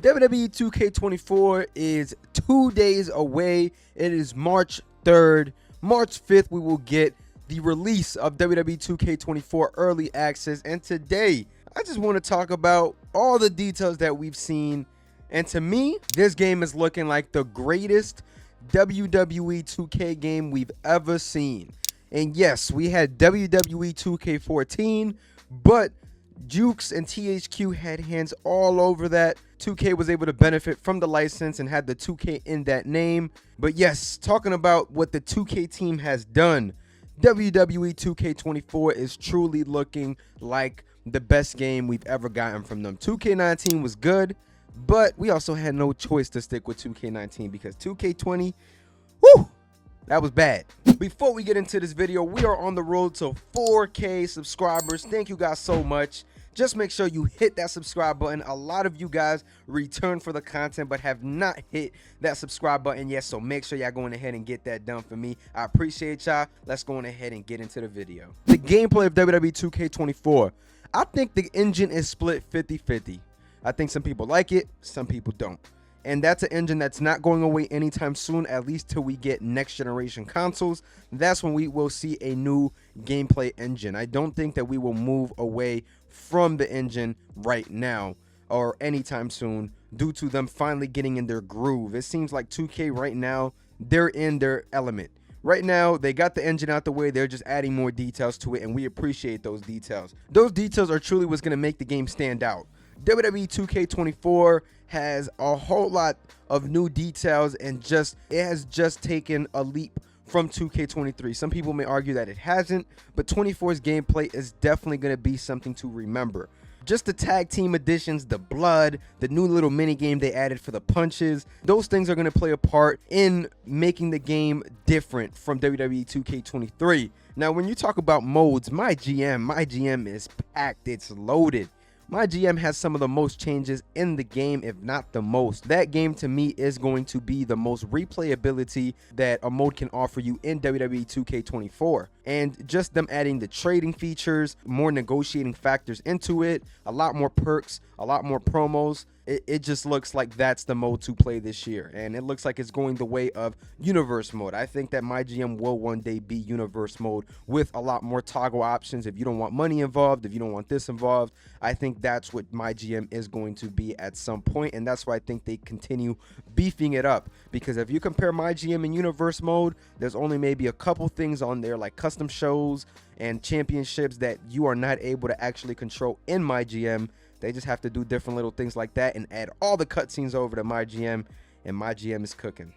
WWE 2K24 is 2 days away. It is March 3rd. March 5th, we will get the release of WWE 2K24 Early Access. And today, I just want to talk about all the details that we've seen. And to me, this game is looking like the greatest WWE 2K game we've ever seen. And yes, we had WWE 2K14, but Jukes and THQ had hands all over that. 2K was able to benefit from the license and had the 2K in that name. But yes, talking about what the 2K team has done, WWE 2K24 is truly looking like the best game we've ever gotten from them. 2K19 was good, but we also had no choice to stick with 2K19 because 2K20, whew, that was bad. Before we get into this video, we are on the road to 4K subscribers. Thank you guys so much. Just make sure you hit that subscribe button. A lot of you guys return for the content but have not hit that subscribe button yet, so make sure y'all going ahead and get that done for me. I appreciate y'all. Let's go on ahead and get into the video. The gameplay of WWE 2K24. I think the engine is split 50-50. I think some people like it, some people don't. And that's an engine that's not going away anytime soon, at least till we get next generation consoles. That's when we will see a new gameplay engine. I don't think that we will move away from the engine right now or anytime soon due to them finally getting in their groove. It seems like 2K right now, they're in their element. Right now, they got the engine out the way. They're just adding more details to it, and we appreciate those details. Those details are truly what's going to make the game stand out. WWE 2K24 has a whole lot of new details, and it has just taken a leap from 2K23. Some people may argue that it hasn't, but 24's gameplay is definitely going to be something to remember. Just the tag team additions, the blood, the new little mini game they added for the punches, those things are going to play a part in making the game different from WWE 2K23. Now, when you talk about modes, my GM is packed. It's loaded. My GM has some of the most changes in the game, if not the most. That game to me is going to be the most replayability that a mode can offer you in WWE 2K24. And just them adding the trading features, more negotiating factors into it, a lot more perks, a lot more promos. It just looks like that's the mode to play this year. And it looks like it's going the way of universe mode. I think that my GM will one day be universe mode with a lot more toggle options. If you don't want money involved, if you don't want this involved, I think that's what my GM is going to be at some point. And that's why I think they continue beefing it up. Because if you compare my GM in universe mode, there's only maybe a couple things on there like custom shows and championships that you are not able to actually control in my GM. They just have to do different little things like that and add all the cutscenes over to my GM, and my GM is cooking.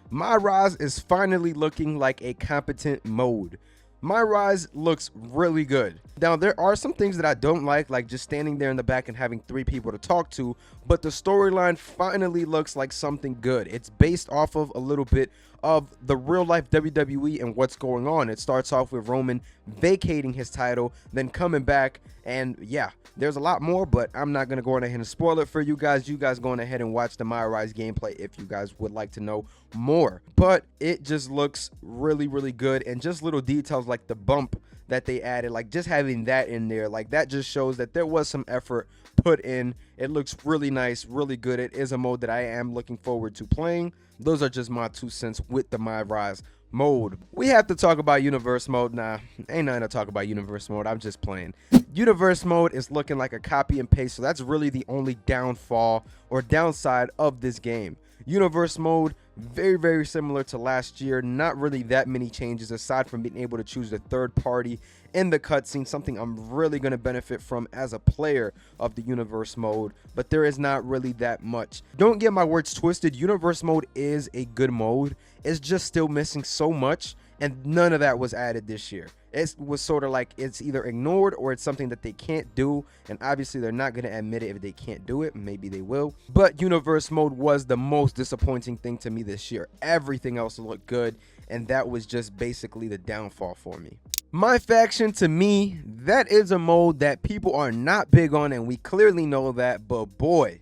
My Rise is finally looking like a competent mode. My Rise looks really good. Now, there are some things that I don't like just standing there in the back and having 3 people to talk to, but the storyline finally looks like something good. It's based off of a little bit of the real life WWE and what's going on. It starts off with Roman vacating his title, then coming back, and yeah, there's a lot more, but I'm not going to go ahead and spoil it for you guys. You guys going ahead and watch the My Rise gameplay if you guys would like to know more. But it just looks really, really good, and just little details like the bump that they added, like just having that in there, like that just shows that there was some effort put in. It looks really nice, really good. It is a mode that I am looking forward to playing. Those are just my 2 cents with the My Rise mode. We have to talk about universe mode. Nah, ain't nothing to talk about universe mode. I'm just playing. Universe mode is looking like a copy and paste, so that's really the only downfall or downside of this game. Universe mode, very, very similar to last year. Not really that many changes aside from being able to choose the third party in the cutscene, something I'm really going to benefit from as a player of the universe mode, but there is not really that much. Don't get my words twisted. Universe mode is a good mode. It's just still missing so much, and none of that was added this year. It was sort of like it's either ignored or it's something that they can't do, and obviously they're not going to admit it if they can't do it. Maybe they will, but universe mode was the most disappointing thing to me this year. Everything else looked good, and that was just basically the downfall for me. My faction, to me, that is a mode that people are not big on, and we clearly know that, but boy,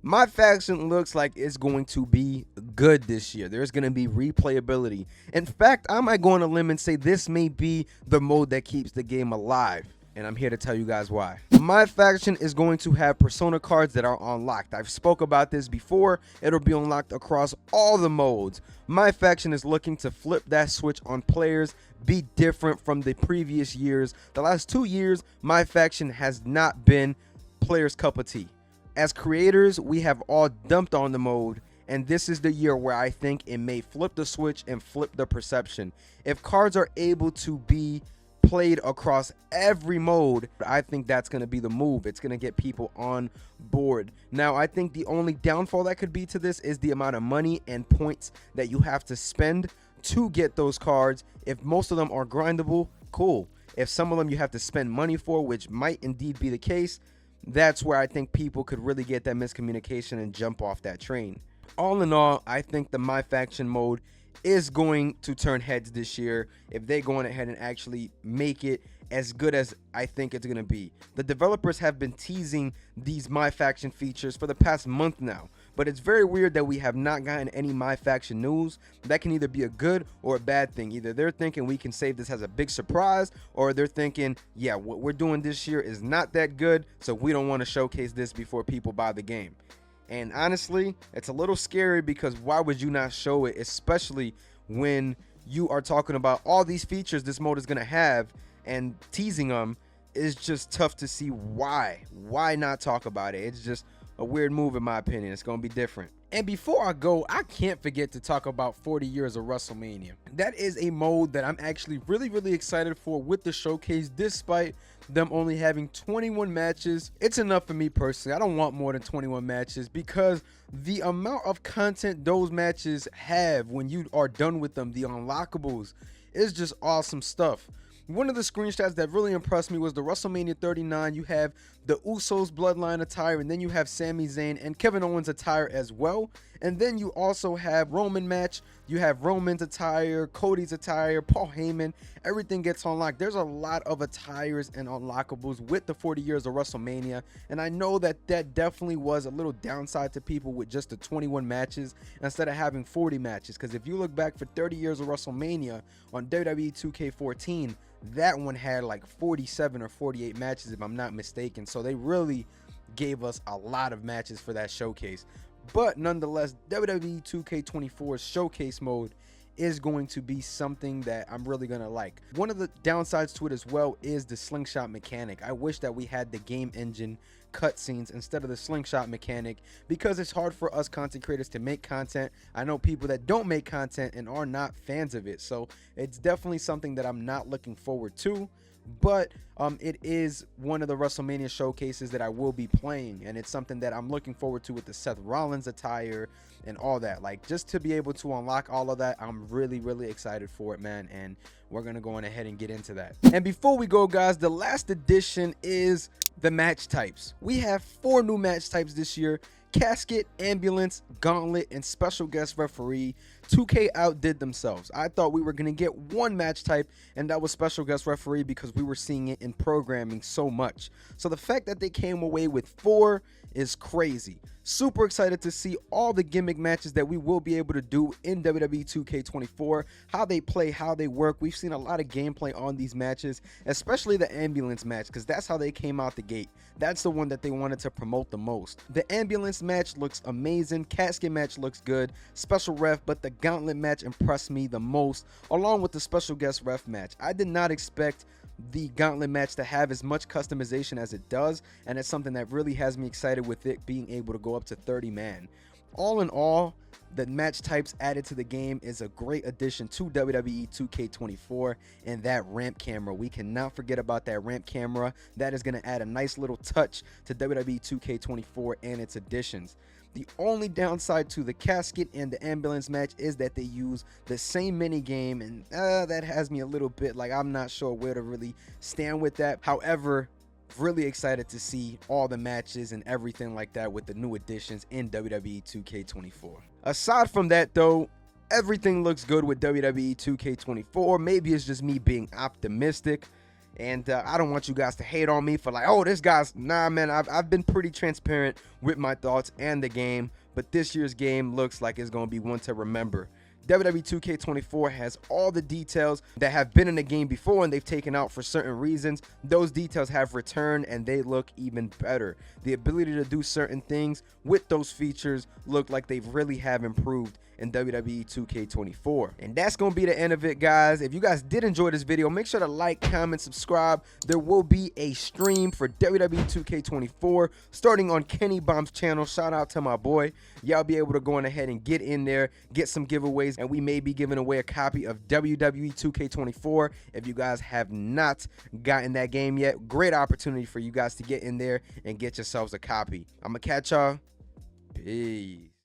my faction looks like it's going to be good this year. There's going to be replayability. In fact, I might go on a limb and say this may be the mode that keeps the game alive. and I'm here to tell you guys why. My faction is going to have persona cards that are unlocked. I've spoke about this before. It'll be unlocked across all the modes. My faction is looking to flip that switch on players, be different from the previous years. The last 2 years, my faction has not been players' cup of tea. As creators, we have all dumped on the mode, and this is the year where I think it may flip the switch and flip the perception. If cards are able to be played across every mode, I think that's going to be the move. It's going to get people on board. Now, I think the only downfall that could be to this is the amount of money and points that you have to spend to get those cards. If most of them are grindable, cool. If some of them you have to spend money for, which might indeed be the case, that's where I think people could really get that miscommunication and jump off that train. All in all, I think the My Faction mode is going to turn heads this year if they go on ahead and actually make it as good as I think it's going to be. The developers have been teasing these My Faction features for the past month now, but it's very weird that we have not gotten any My Faction news. That can either be a good or a bad thing. Either they're thinking we can save this as a big surprise, or they're thinking, yeah, what we're doing this year is not that good, so we don't want to showcase this before people buy the game. And honestly, it's a little scary because why would you not show it, especially when you are talking about all these features this mode is going to have, and teasing them is just tough to see why. Why not talk about it? It's just a weird move in my opinion. It's going to be different. And before I go, I can't forget to talk about 40 years of WrestleMania. That is a mode that I'm actually really excited for with the showcase, despite them only having 21 matches. It's enough for me personally. I don't want more than 21 matches because the amount of content those matches have when you are done with them, the unlockables, is just awesome stuff. One of the screenshots that really impressed me was the WrestleMania 39. You have the Usos bloodline attire, and then you have Sami Zayn and Kevin Owens attire as well. And then you also have Roman match. You have Roman's attire, Cody's attire, Paul Heyman. Everything gets unlocked. There's a lot of attires and unlockables with the 40 years of WrestleMania. And I know that that definitely was a little downside to people with just the 21 matches instead of having 40 matches. Because if you look back for 30 years of WrestleMania on WWE 2K14, that one had like 47 or 48 matches if I'm not mistaken. So they really gave us a lot of matches for that showcase. But nonetheless, WWE 2K24's showcase mode is going to be something that I'm really going to like. One of the downsides to it as well is the slingshot mechanic. I wish that we had the game engine cutscenes instead of the slingshot mechanic, because it's hard for us content creators to make content. I know people that don't make content and are not fans of it, so it's definitely something that I'm not looking forward to. But it is one of the WrestleMania showcases that I will be playing, and it's something that I'm looking forward to with the Seth Rollins attire and all that. Like, just to be able to unlock all of that, I'm really excited for it, man, and we're gonna go on ahead and get into that. And before we go, guys, the last addition is the match types. We have 4 new match types this year: casket, ambulance, gauntlet, and special guest referee. 2K outdid themselves. I thought we were going to get one match type, and that was special guest referee, because we were seeing it in programming so much. So the fact that they came away with 4 is crazy. Super excited to see all the gimmick matches that we will be able to do in WWE 2K24, how they play, how they work. We've seen a lot of gameplay on these matches, especially the ambulance match, because that's how they came out the gate. That's the one that they wanted to promote the most. The ambulance match looks amazing. Casket match looks good. Special ref, but the gauntlet match impressed me the most, along with the special guest ref match. I did not expect the gauntlet match to have as much customization as it does, and it's something that really has me excited with it being able to go up to 30 man. All in all, the match types added to the game is a great addition to WWE 2K24, and that ramp camera, we cannot forget about that ramp camera. That is going to add a nice little touch to WWE 2K24 and its additions. The only downside to the casket and the ambulance match is that they use the same mini game, and that has me a little bit like I'm not sure where to really stand with that. However, really excited to see all the matches and everything like that with the new additions in WWE 2K24. Aside from that though, everything looks good with WWE 2K24. Maybe it's just me being optimistic, and I don't want you guys to hate on me for like, oh, this guy's, nah, man, I've been pretty transparent with my thoughts and the game, but this year's game looks like it's going to be one to remember. WWE 2K24 has all the details that have been in the game before and they've taken out for certain reasons. Those details have returned and they look even better. The ability to do certain things with those features look like they really have improved in WWE 2K24. And that's gonna be the end of it, guys. If you guys did enjoy this video, make sure to like, comment, subscribe. There will be a stream for WWE 2K24 starting on Kenny Bomb's channel. Shout out to my boy. Y'all be able to go on ahead and get in there, get some giveaways, and we may be giving away a copy of WWE 2K24 if you guys have not gotten that game yet. Great opportunity for you guys to get in there and get yourselves a copy. I'm gonna catch y'all. Peace.